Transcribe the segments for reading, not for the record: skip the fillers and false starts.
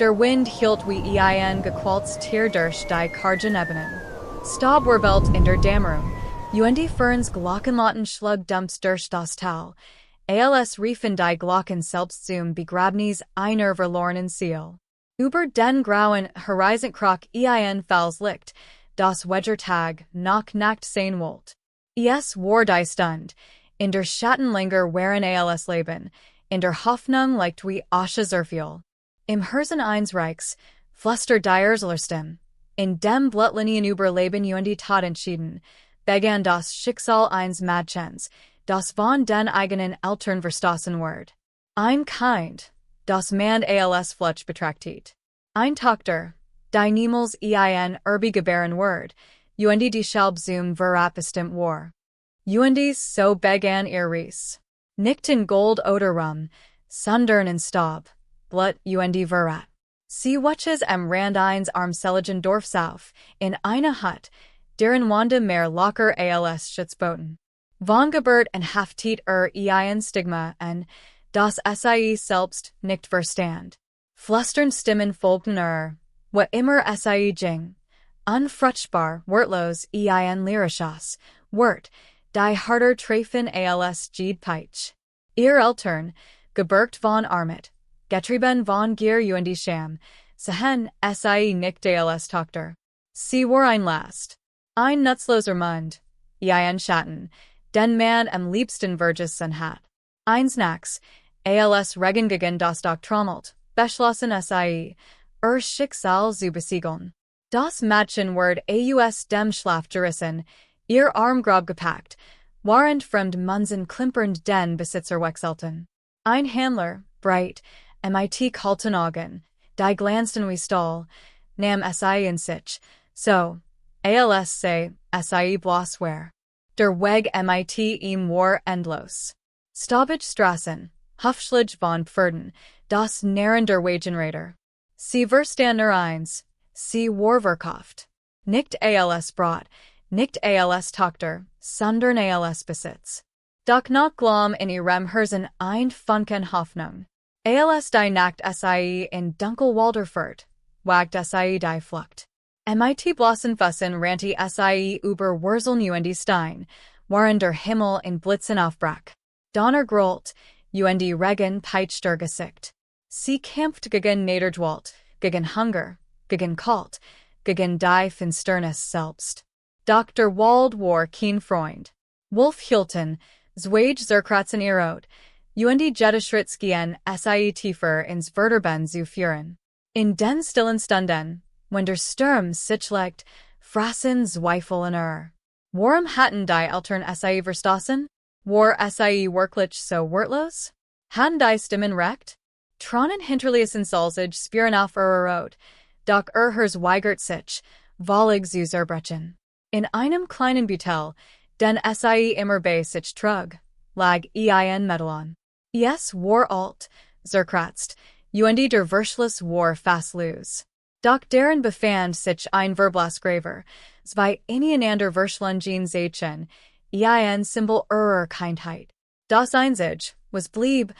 Der Wind hielt wie ein gequältes Tier durch die kargen Ebenen. Staub welt in der Dämmerung, die Ferns Glockenlauten schlug dumps durch das Tal. Als riefen die Glocken selbst zum Begrabnis einer verlorenen Seele. Über den grauen Horizonkrach ein Falls Licht, das Wedgertag noch Nacht sein wollt. Es war die Stund, in der Schattenlänger waren als Leben, in der Hoffnung liegt wie Asche Zerfiel. Im Herzen eines Reiches, Fluster die Erzlerstimme, in dem Blutlinien über Leben und Tod entschieden, begann das Schicksal eines Mädchens, das von den eigenen Eltern verstoßen wird. Ein Kind, das man als Flutsch betrachtet. Ein Tochter, die niemals ein Erbe gebären wird, die Schalb zum Verrat bestimmt war. So begann ihr Reis. Nicht in Gold oder Rum, sondern in Staub, Blut Verrat. Sie watches am Rand eines armseligen Dorfs auf, in einer Hut, deren Wanda mehr locker als Schutzboten. Von Geburt en haftet ein Stigma en, das sie selbst nicht verstand. Flüstern Stimmen folgten what immer sie ging. Unfruchtbar, wertlos, ein lyrisches, Wort, die harter treffen als Peich. Ihre Eltern, gebergt von Armut, getrieben von Gier und Scham, sehen sie nicht als Tochter. Sie war ein Last. Ein nutzloser Mund, ein Schatten, den man am liebsten vergessen hat. Eins nachts, als Regen gegen das Dach trommelt, beschlossen sie, Schicksal zu besiegeln. Das Mädchen wird aus dem Schlaf gerissen, ihr Armgrab gepackt, während fremd Munsen klimpernd den Besitzer wechselten. Ein Händler, breit, mit kalten Augen, die glänzten wie Stahl, nahm sie in sich, so, als sie bloß war. Der Weg ihm war endlos. Staubig Straßen, Hufschlig von Pferden, das Nähren der Wagenräder. Sie verstand nur eins, sie war verkauft. Nicht als Brot, nicht als Tochter, sondern als Besitz. Doch noch glom in ihrem Herzen ein Funken Hoffnung. Als die Nacht sie in Dunkelwalder führt, wagt sie die Flucht. Blossen Fussen rannte sie über Wurzeln und Stein, waren der Himmel in Blitzen aufbrach. Donner grollt, Regen peitscht ihr Gesicht. Sie kämpft gegen Nederdwalt, gegen Hunger, gegen Kalt, gegen die Finsternis selbst. Dr. Wald war kein Freund. Wolf hielten, Zweig zerkratzen Erot, Jetteschritts gehen sie tiefer ins Verderben zu führen. In den stillen Stunden, wenn der Sturm sich legt, frassen Zweifel in Warum hatten die Eltern sie verstoßen? War sie wirklich so wertlos? Hatten die Stimmen recht? Tronen hinterließen Salzig spüren auf Rot, doch Hers weigert sich, Wollig zu zerbrechen. In einem kleinen Butel, den sie immer bei sich trug, lag ein Medalon. Es war alt, zerkratzt, der Verschluss war fast los. Doch darin befand sich ein Verblasgraver, zwei ineinander verschlungen Zeichen, ein Symbol Kindheit. Das Einzige, was blieb,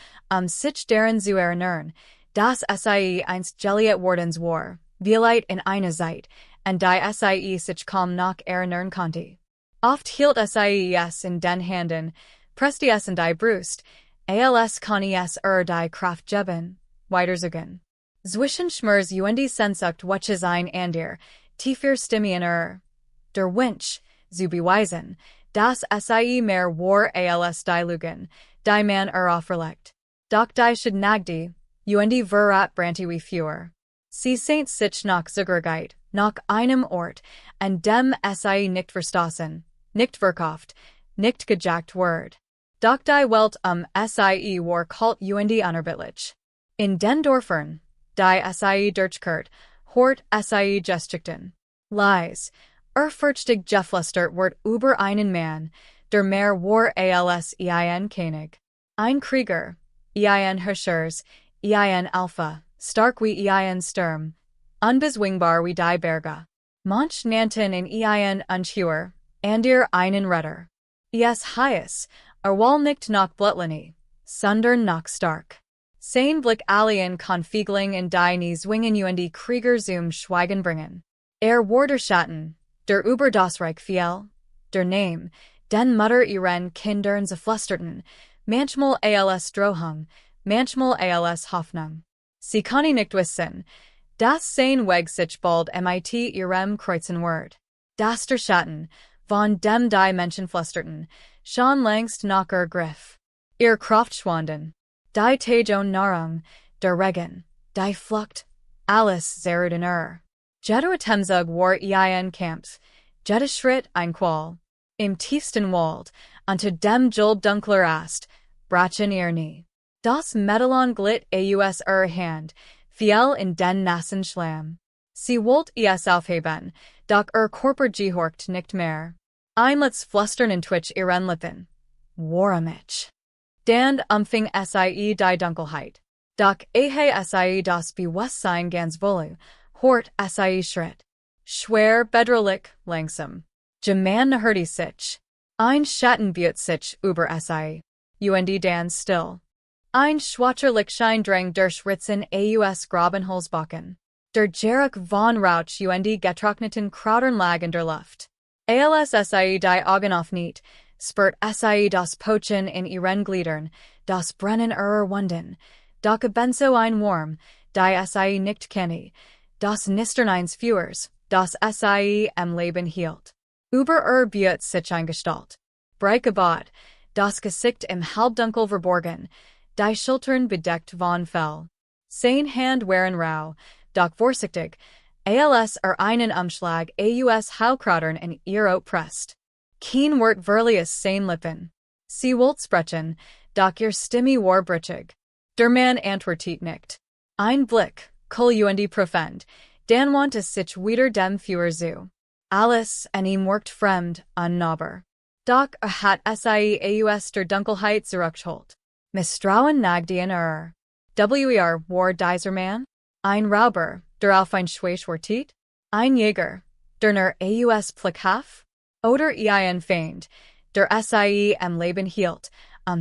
sich darin zu erinnern, dass sie einst Geliet Wardens war, vielleicht in einer Zeit, und die sie sich kaum noch erinnern konnte. Oft hielt sie es in den Händen, presste es in die Brust, als kann es die Kraft geben, weiterzugen. Zwischen Schmers und Sehnsucht welches ein ander, tiefer Stimme der Wunsch, zu beweisen, dass sie mehr war als die Lügen, die man auferlegt. Doch die Schadnagdi, und Verrat brannte wie Feuer. Sie seint sich nach Zugergeit, nach einem Ort, an dem sie nicht verstoßen, nicht verkauft, nicht gejagt word. Doch die Welt sie war kalt und unerbittlich. In den Dörfern, die sie durchkehrt, hort sie geschichten. Lies, fürchtig geflüstert wird über einen Mann, der mehr war als ein König. Ein Krieger, ein Herrschers, ein Alpha, stark wie ein Sturm, unbezwingbar wie die Berge. Manch nannten in ein Unschwer, ander einen Retter. Es heiß, wall nicht nach Blutlinie, sondern nach stark. Sein Blick alien Konfigling in die Zwingen und Krieger zum Schweigen bringen. Wurde Schatten der über das Reich fiel, der Name, den Mutter ihren Kindern zerflüsterten, manchmal als Drohung, manchmal als Hoffnung. Sie kann nicht wissen, das sein Weg sich bald mit ihrem kreuzen wird. Das der Schatten, von dem die Menschen flüsterten, schon längst nach Griff. Ihr Kraft schwanden. Die Tejon Nahrung, der Regen, die Flucht, alles zerrüt in Jeder Atemzug war ein Kampf, jeder Schritt ein Qual. Im tiefsten Wald, unter dem Julb dunkler Ast, brachen ihr nie. Das Metalon glitt aus Hand, fiel in den nassen Schlamm. Sie wollt es aufheben, doch Körper gehorcht nicht mehr. Einlets flüstern in Twitch ihren Lippen. Warmich. Dan umfing sie die Dunkelheit. Doch sie das Bewusstsein ganz wohl, hort sie Schritt. Schwer bedrohlich, langsam. Geman hurti sich. Ein Schatten buet sich über sie. Und dan still. Ein schwacher Lichtschein drang durch Ritzen aus Grabenholzbacken. Der Geruch von Rauch und getrockneten Krautern lag in der Luft. Als sie die Augen aufniet, spürt sie das Pochen in ihren Gliedern, das Brennen ihrer Wunden, doch ebenso ein Wurm, die sie nicht kenne, das Nistern eines Führers, das sie am Leben hielt. Über buet sich ein Gestalt. Breikebat, das Gesicht im Halbdunkel verborgen, die Schultern bedeckt von Fell. Sein Hand waren rau, doch vorsichtig, als einen Umschlag aus Haukrautern in ihr presst. Keen wort verlius sein Lippen. Sie wollt sprechen, doch ihr Stimme war brüchig. Der Mann antwortet nicht. Ein Blick, cool und profund, dan want es sich wieder dem Führer zu. Alles an ihm workt fremd, unnahbar. Doch hat sie aus der Dunkelheit zurückgeholt. Misstrauen nagte in war dieser Mann? Ein Rauber, der auf ein Schwäch wartet? Ein Jäger, der nur aus Plickhaft? Oder ein Feind, der sie am Leben hielt,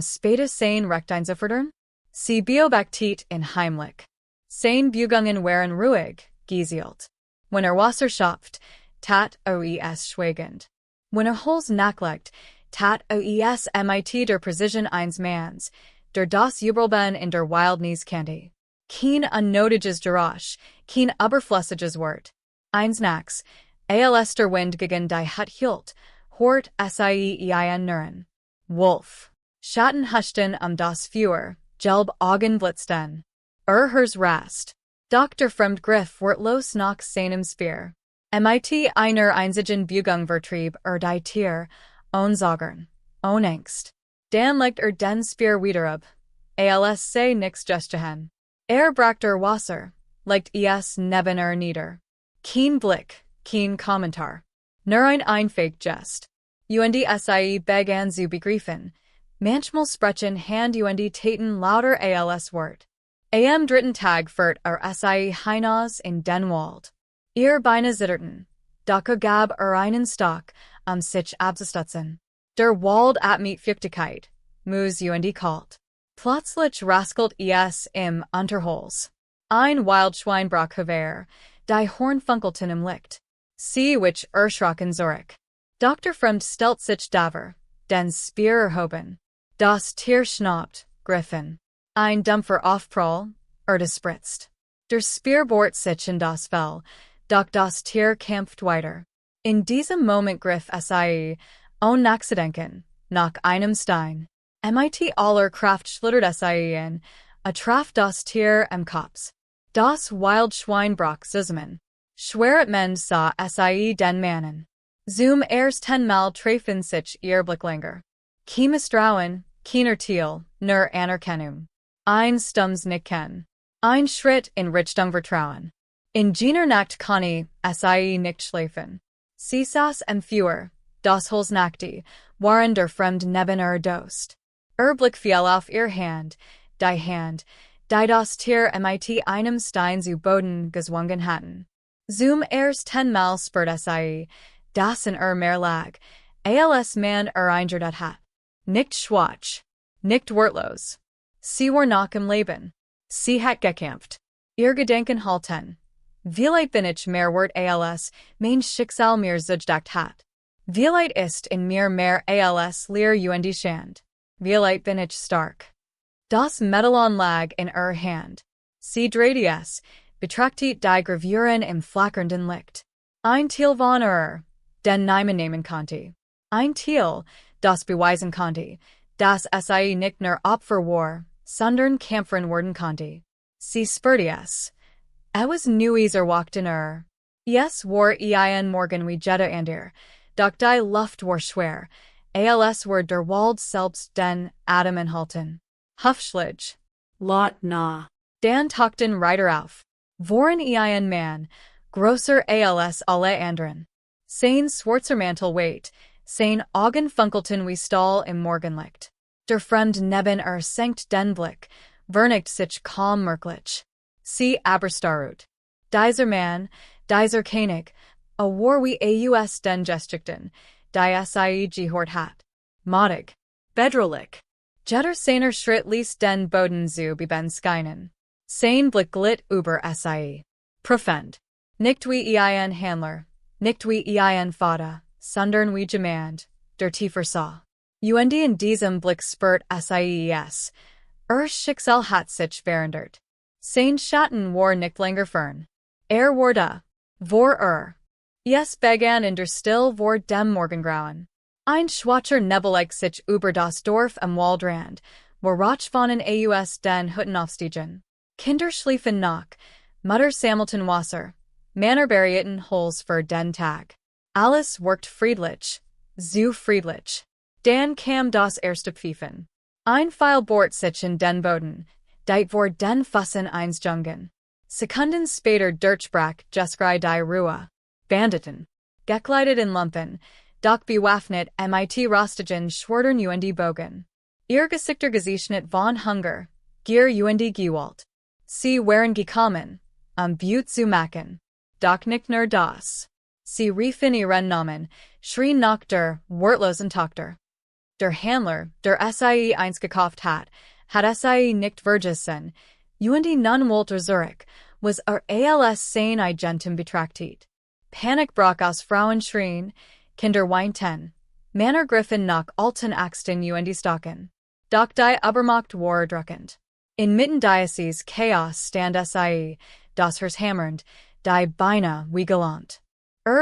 später sein Recht einzufordern? Sie beobachtet in heimlich. Sein Bugungen waren ruhig, gesielt. Wenn Wasser schöpft, tat es schweigend. Wenn Holz nachlegt, tat es mit der Precision eines Manns, der das Jubelben in der Wildnis kannte. Kein unnötiges Geräusch, kein überflüssiges Wort. Eins nachts, als der Wind gegen die Hut hielt, hort sie ihren Nuren. Wolf. Schatten huschten das Feuer, gelb Augen blitzten. Hers rast. Dr. Fremdgriff wortlos nach seinem Speer. Mit einer einzigen Bewegung vertrieb die Tier, ohne Sorgen, ohne Angst. Dan legt den Speer wieder ab. Als sei nix gestehen. Bracht Wasser, legt es neben nieder. Kein Blick, kein Kommentar. Nur ein Fake Jest. Und sie begann zu begreifen. Manchmal sprechen Hand und Taten lauter als Wort. Am dritten Tag führt sie hinaus in den Wald. Ihr Beine zitterten. Doch gab einen Stock, sich abzustutzen. Der Wald atmet Feuchtigkeit, muss und kalt. Plötzlich raskelt es im Unterholz. Ein Wildschwein brach Gewehr, die Horn funkelten im Licht. Sie which erschrocken zurück. Dr. Fremd stellt sich daver, den Speer erhoben. Das Tier schnappt, griffen. Ein Dumpfer aufprall, spritzt. Der Speer bohrt sich in das Fell, doch das Tier kämpft weiter. In diesem Moment griff sie, ohne nachzudenken, nach einem Stein. Mit aller Kraft schlittert sie in, traf das Tier am Kopf. Das Wildschwein brach zusammen. Schweret Mend sah sie den Mannen. Zum ersten Mal treffen sich ihr Blicklinger. Kein Misstrauen, kein Urteil, nur Anerkennung. Ein stummes Nicken. Ein Schritt in Richtung Vertrauen. In jener Nacht kann sie nicht schlafen. Sie saß am Feuer, das Holz nackte, waren der Fremd neben Dost. Blick fiel auf ihr Hand, die das Tier mit einem Stein zu Boden gezwungen hatten. Zum ersten Mal spürte sie, dass in mehr lag, als man eingeordnet hat. Nicht schwach, nicht wortlos. Sie war noch im Leben. Sie hat gekämpft. Ihr Gedenken halten. Vielleicht bin ich mehr wert als mein Schicksal mir zugedacht hat. Vielleicht ist in mir mehr als leer und Schand. Vielleicht bin ich stark. Das Medaillon lag in Hand. Sie drehte es, betrachtet die Gravuren im flackernden Licht. Ein Teil von den niemand nehmen konnte. Ein Teil, das beweisen konnte, dass sie nicht nur Opfer war, sondern Kämpferin werden konnte. Sie spürte es. Was Neues erwacht in Yes war ein Morgen wie Jetta und doch die Luft war schwer, als war der Wald selbst den Atem enthalten. Hufschlich. Lot na. Dan tauchten Reiter auf. Voren ein Mann, grosser als alle anderen. Sein schwarzer Mantel weit, sein Augen funkelten wie Stahl im Morgenlicht. Der Fremd neben senkt den Blick, vernigt sich kaum merklich. Sie Aberstarut. Dieser Mann, dieser König, a war wie aus den Geschichten, die sie gehört hat. Modig. Bedrohlich. Jetter seiner Schritt ließ den Boden zu bebenskinen. Sein Blick glitt über sie. Profund. Nicht wie ein Handler, nicht wie ein Vater, sondern wie jemand, der tiefer sah. Und in diesem Blick spürt ses. Schicksal hat sich verändert. Sein Schatten war nicht länger fern. War da. Vor Yes begann in der Still vor dem Morgengrauen. Ein schwacher Nebel like sich über das Dorf am Waldrand, worauf von aus den Hütten aufstiegen. Kinder schliefen noch, Mutter sammelten Wasser, Männer berieten Holz für den Tag. Alles worked friedlich, zu friedlich. Dan kam das erste Pfeifen. Ein Pfeil bohrt sich in den Boden, deit vor den Fussen eins jungen. Sekunden später durchbrach Juskrei die Ruhe. Banditen. Gekleidet in Lumpen, doch bewaffnet mit rostigen Schwertern und Bogen. Ihr Gesichter gezeichnet von Hunger, Gier und Gewalt. Sie waren gekommen, Blut zu machen. Doch nicht nur das. Sie riefen ihren Namen, schrien nach der wertlosen Tochter. Der Handler, der sie eins gekauft hat sie nicht vergessen, und nun wollte zurück, was als sein Eigentum betrachtet. Panik brach aus Frauen schrien, Kinder weinten, Männer griffen nach alten Axten und Stocken. Doch die Übermacht war drückend. Inmitten dieses Chaos stand sie, das Herz hammernd, die beinahe wie galant.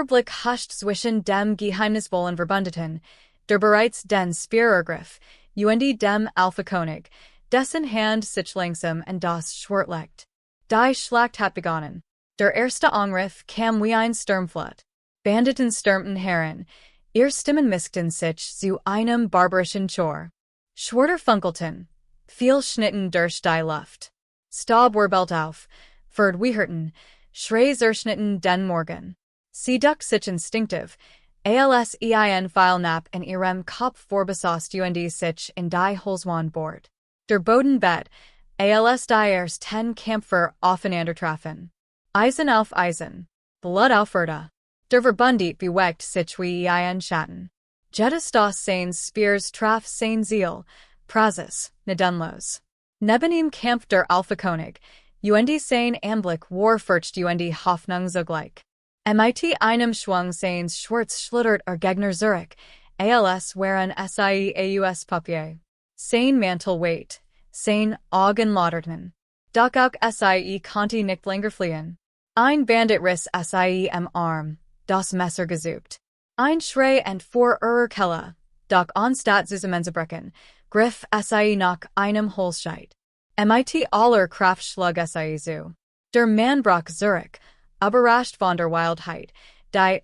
Blick huscht zwischen dem geheimnisvollen Verbündeten, der bereits den Speer ergriff, und dem Alpha-König, dessen Hand sich langsam und das Schwert legt. Die Schlacht hat begonnen. Der erste Angriff kam wie ein Sturmflut. Banditen stürmten heran, ihr Stimmen miskten sich zu einem barbarischen Chor. Schwerter funkelten, viel schnitten durch die Luft. Staub war belt auf, Verdwieherten, Schreis erschnitten den Morgen. Sie ducked sich instinktiv, als ein Pfeilnap in ihrem Kopf vorbesast und sich in die Holzwand bohrt. Der Boden bett, als die ersten Kämpfer aufeinander trafen. Eisen auf Eisen, Blut auf Erde. Der Verbundit bewegt sich wie ein Schatten. Jedes das seines Spears traf sein Ziel, Prazis, nedenlos. Neben ihm kämpft der Alpha-König, und sein Anblick war furcht und Hoffnung zugleich. Mit einem Schwung seines Schwerts schlittert Gegner zurück, als waren sie aus Papier. Sein Mantel weit, sein Augen lauterten. Doch auch sie konnte nicht länger fliehen. Ein Bandit riss sie am Arm, das Messer gesucht. Ein Schrei und vor Kelle, doch anstatt zusammenzubrechen, griff sie nach einem Holzscheit. Mit aller Kraft schlug sie zu. Der Mann brach zurück, überrascht von der Wildheit, die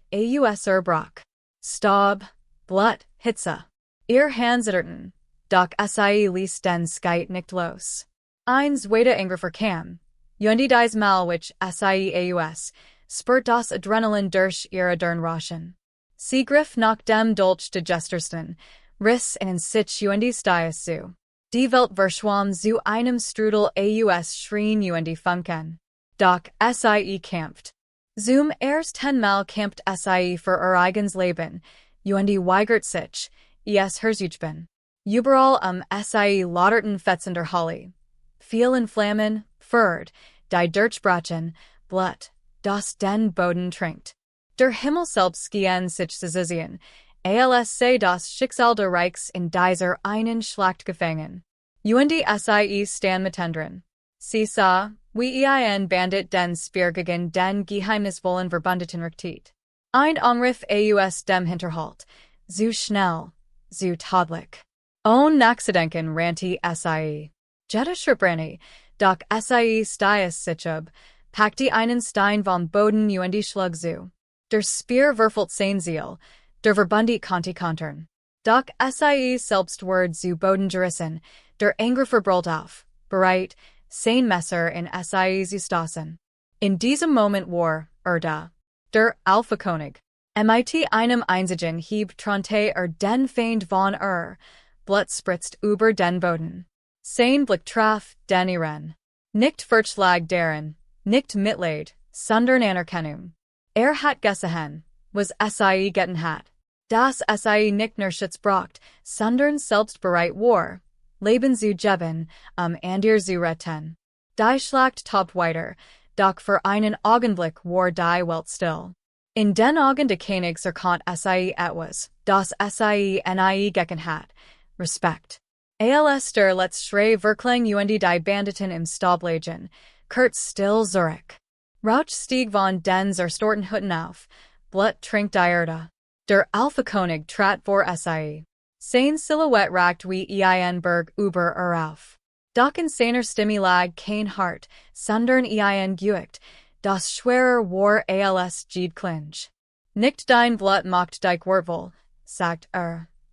brach. Staub, Blut, Hitze. Ihr Hand zitterten, doch sie ließ den Skeit nicht los. Ein zweiter Angriff kam, und dies Mal which sie spürt das Adrenalin durch ihre Dernraschen. Sie griff nach dem Dolch de Gestersten, riss in sich und stiess zu. Die Welt verschwamm zu einem Strudel schrien und funken. Doch sie kämpft. Zum ersten Mal kämpft sie für ihr eigenes Leben, und weigert sich, es herzuchen. Überall sie lauterten fetzender Holly. Viel in Flammen, Ferd, die Durchbrachen, Blut, das den Boden trinkt. Der Himmel selbst gehen sich zusammen, als sei das Schicksal der Reiches in dieser einen Schlacht gefangen. Und sie stan mittendrin. Sie sah, wie ein Bandit den Speer gegen den geheimnisvollen Verbündeten richtet. Ein Angriff aus dem Hinterhalt, so schnell, so tadlich. Ohne nachzudenken rannte sie. Jede Schritt doch sie stiess sich ab, packte einen Stein vom Boden und schlug zu. Der Speer würfelt sein Ziel, der Verbündete konnte kontern. Doch sie selbst wurde zu Boden gerissen, der Angreifer brüllt auf, bereit, sein Messer in sie zu stoßen. In diesem Moment war, da, der Alpha-König. Mit einem einzigen Hieb trennte den Feind von Blut spritzt über den Boden. Sein Blick traf den ihren. Nicht Verschlag darin, nicht Mitleid, sondern Anerkennung. Hat gesehen, was sie getan hat. Das sie nicht nur Schutz braucht, sondern selbst bereit war, Leben zu geben, ihr zu retten. Die Schlacht tobt weiter, doch für einen Augenblick war die Welt still. In den Augen des Königs erkannt sie etwas, das sie nie gekannt hat, Respekt. Als der letzte Verklang und die Banditen im Stablegen, kehrt still zurück. Rauch stieg von den zerstörten Hütten auf, Blut trinkt die Erde. Der Alpha-König trat vor sie. Sein Silhouette ragt wie ein Berg über auf. Doch in seiner Stimme lag kein Hart, sondern ein Gewicht, das schwerer war als jede Klinge. Nicht dein Blut macht dich wertvoll, sagt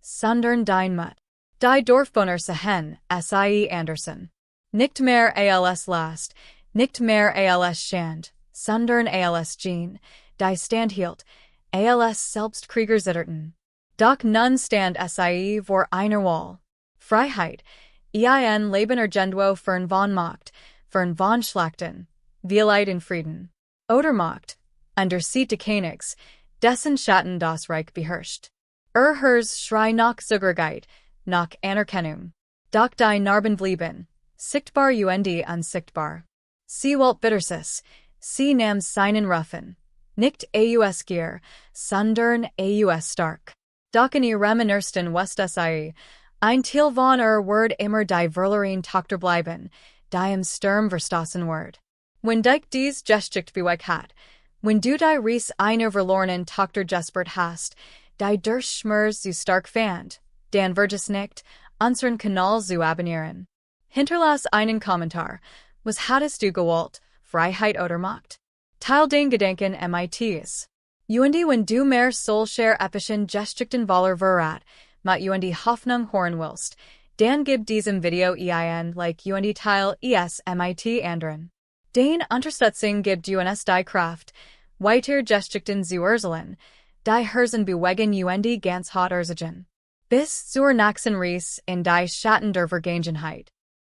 sondern dein Mut. Die Dorfbewohner sehen sie Anderson. Nicht mehr als Last, nicht mehr als Schand, sondern als Gene, die standhielt, als selbst Krieger zitterten. Doch nun stand sie vor einer Wahl. Freiheit, ein Leben ergendwo fern von Macht, fern von Schlachten, Vielheit in Frieden. Oder Macht, under Seat des Königs, dessen Schatten das Reich beherrscht. Hers Schrei nach Zugehörigkeit, nach Anerkennung. Doch die Narben blieben, sichtbar und unsichtbar. Sie wollt Bittersis, sie nahm seinen Ruffen. Nicht aus Gier, sondern aus stark. Doch in ihrem ersten West sie, ein Teil von Word immer die Verlerin Tochter bleiben, die im Sturm verstoßen Word. Wenn dich dies Geschichte bewegt hat, wenn du die Ries einer verlorenen Tochter gespürt hast, die durch Schmerz so stark fand, dann vergiss nicht, unseren Kanal zu abonnieren. Hinterlass einen Kommentar, was hattest du gewollt, Freiheit oder Macht? Teil den Gedenken MITs. Und wenn du mehr solcher epischen Geschichten voller verrat, mat und Hoffnung hören willst, dann gib diesem Video ein Like und Teil MIT anderen. Den Unterstützung gibt uns die Kraft, weiter Geschichten zu erzählen, die Herzen bewegen und ganz hot erzigen. Bis zur nächsten Reise in die Schatten der Vergangenheit.